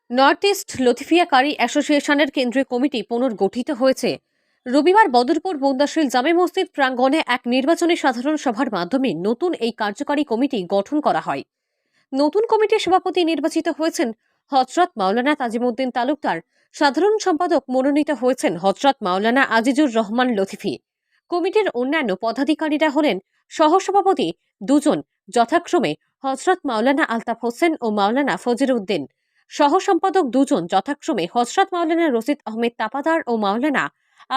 North east Latifia কারি অ্যাসোসিয়েশনের কেন্দ্রীয় committee পুনর্গঠিত হয়েছে। রবিবার বদরপুর বন্দাশীল জামে মসজিদ প্রাঙ্গণে এক নির্বাচনী সাধারণ সভার মাধ্যমে নতুন এই কার্যকারী কমিটি গঠন করা হয়। নতুন কমিটির সভাপতি নির্বাচিত হয়েছেন হযরত মাওলানা তাজিমউদ্দিন তালুকদার। সাধারণ সম্পাদক মনোনীত হয়েছেন হযরত মাওলানা আজিজুর রহমান লতিফি। কমিটির অন্যান্য পদাধিকারীরা হলেন সহসভাপতি দুজন, যথাক্রমে হযরত মাওলানা আলতাফ হোসেন ও মাওলানা ফজির উদ্দিন, সহসম্পাদক দুজন, যথাক্রমে হযরত মাওলানা রশিদ আহমেদ তাপাদার ও মাওলানা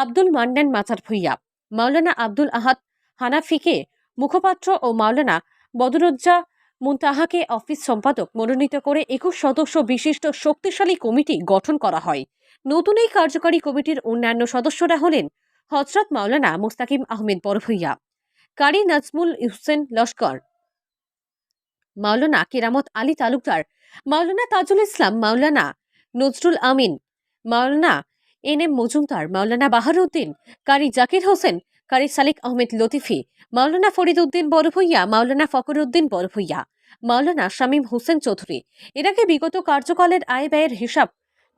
আব্দুল মান্নান মাজার ভুইয়া। মাওলানা আব্দুল আহাদ হানাফিকে মুখপাত্র ও মাওলানা বদরুজ্জা মুনতাহাকে অফিস সম্পাদক মনোনীত করে 21 সদস্য বিশিষ্ট শক্তিশালী কমিটি গঠন করা হয়। নতুন এই কার্যকারী কমিটির অন্যান্য সদস্যরা হলেন হযরত মাওলানা মুস্তাকিম আহমেদ বড়ভুইয়া, কারি নাজমুল হোসেন লস্কর, মাওলানা কেরামত আলী তালুকদার, মাওলানা তাজুল ইসলাম, মাওলানা নজরুল আমিন, মাওলানা এনএম মজুমদার, মাওলানা বাহারউদ্দিন, কারি জাকির হোসেন, কারি সালিক আহমেদ লতিফি, মাওলানা ফরিদ উদ্দিন বড়ভুইয়া, মাওলানা ফকর উদ্দিন বড়ভুইয়া, মাওলানা শামীম হোসেন চৌধুরী। এর আগে বিগত কার্যকালের আয় ব্যয়ের হিসাব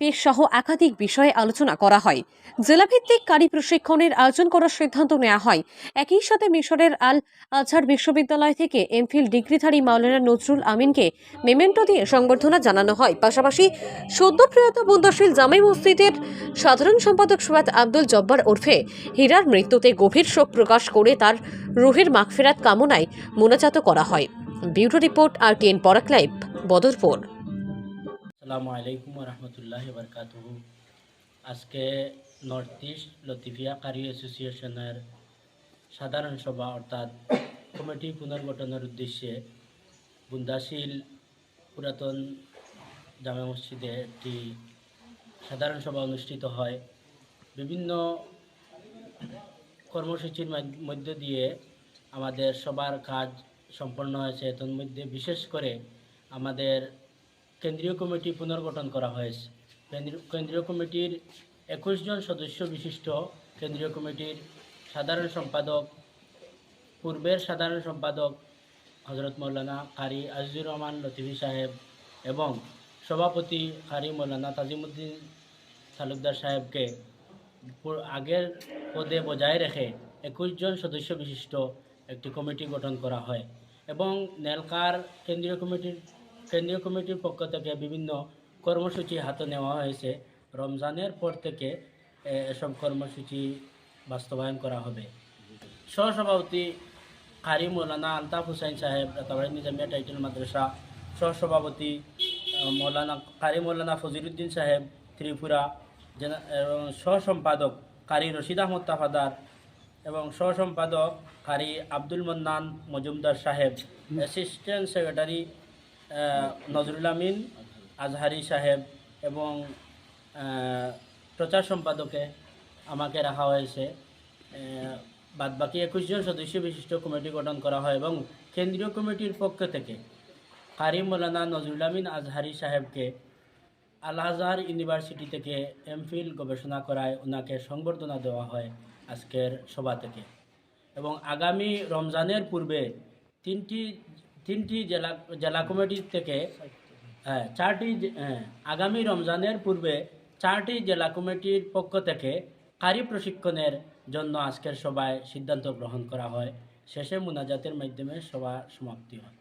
পেশ সহ একাধিক বিষয়ে আলোচনা করা হয়। জেলাভিত্তিক কারি প্রশিক্ষণের আয়োজন করার সিদ্ধান্ত নেওয়া হয়। একই সাথে মিশরের আল আজহার বিশ্ববিদ্যালয় থেকে এমফিল ডিগ্রিধারী মাওলানা নজরুল আমিনকে মেমেন্টো দিয়ে সংবর্ধনা জানানো হয়। পাশাপাশি সদ্য প্রয়াত বন্দাশীল জামে মসজিদের সাধারণ সম্পাদক সৈয়দ আব্দুল জব্বার ওরফে হীরার মৃত্যুতে গভীর শোক প্রকাশ করে তার রুহের মাগফিরাত কামনায় মোনাজাত করা হয়। ব্যুরো রিপোর্ট, RTN পরাগ লাইভ, বদরপুর। আসসালামু আলাইকুম রহমতুল্লাহি বরকাতুহু। আজকে নর্থ ইস্ট লতিফিয়া কারি অ্যাসোসিয়েশনের সাধারণ সভা অর্থাৎ কমিটি পুনর্গঠনের উদ্দেশ্যে বুন্দাশীল পুরাতন জামে মসজিদে একটি সাধারণ সভা অনুষ্ঠিত হয়। বিভিন্ন কর্মসূচির মধ্য দিয়ে আমাদের সবার কাজ সম্পন্ন হয়েছে। এর মধ্যে বিশেষ করে আমাদের কেন্দ্রীয় কমিটি পুনর্গঠন করা হয়েছে। কেন্দ্রীয় কমিটির 21 জন সদস্য বিশিষ্ট কেন্দ্রীয় কমিটির সাধারণ সম্পাদক, পূর্বের সাধারণ সম্পাদক হযরত মাওলানা কারি আজিজুর রহমান লতিফি সাহেব এবং সভাপতি কারি মাওলানা তাজিমউদ্দিন তালুকদার সাহেবকে আগের পদে বজায় রেখে 21 জন সদস্য বিশিষ্ট একটি কমিটি গঠন করা হয় এবং নেলকার কেন্দ্রীয় কমিটির পক্ষ থেকে বিভিন্ন কর্মসূচি হাতে নেওয়া হয়েছে। রমজানের পর থেকে এসব কর্মসূচি বাস্তবায়ন করা হবে। সহসভাপতি কারি মৌলানা আলতাফ হোসেন সাহেব, রাতাবাড়ি নিজামিয়া টাইটেল মাদ্রাসা। সহসভাপতি কারি মৌলানা ফজির উদ্দিন সাহেব, ত্রিপুরা। এবং সহসম্পাদক কারি রশিদ আহমদ তাফাদার এবং সহসম্পাদক কারি আব্দুল মান্নান মজুমদার সাহেব। অ্যাসিস্ট্যান্ট সেক্রেটারি নজরুল আমিন আজহারি সাহেব এবং প্রচার সম্পাদকে আমাকে রাখা হয়েছে। বাদবাকি 21 জন সদস্য বিশিষ্ট কমিটি গঠন করা হয় এবং কেন্দ্রীয় কমিটির পক্ষ থেকে কারি মৌলানা নজরুল আমিন আজহারি সাহেবকে আল আজহার ইউনিভার্সিটি থেকে এমফিল গবেষণা করায় ওনাকে সংবর্ধনা দেওয়া হয় আজকের সভা থেকে। এবং আগামী রমজানের পূর্বে তিনটি জেলা কমিটির থেকে আগামী রমজানের পূর্বে 4টি জেলা কমিটির পক্ষ থেকে কারি প্রশিক্ষণের জন্য আজকের সভায় সিদ্ধান্ত গ্রহণ করা হয়। শেষে মুনাজাতের মাধ্যমে সভা সমাপ্তি হয়।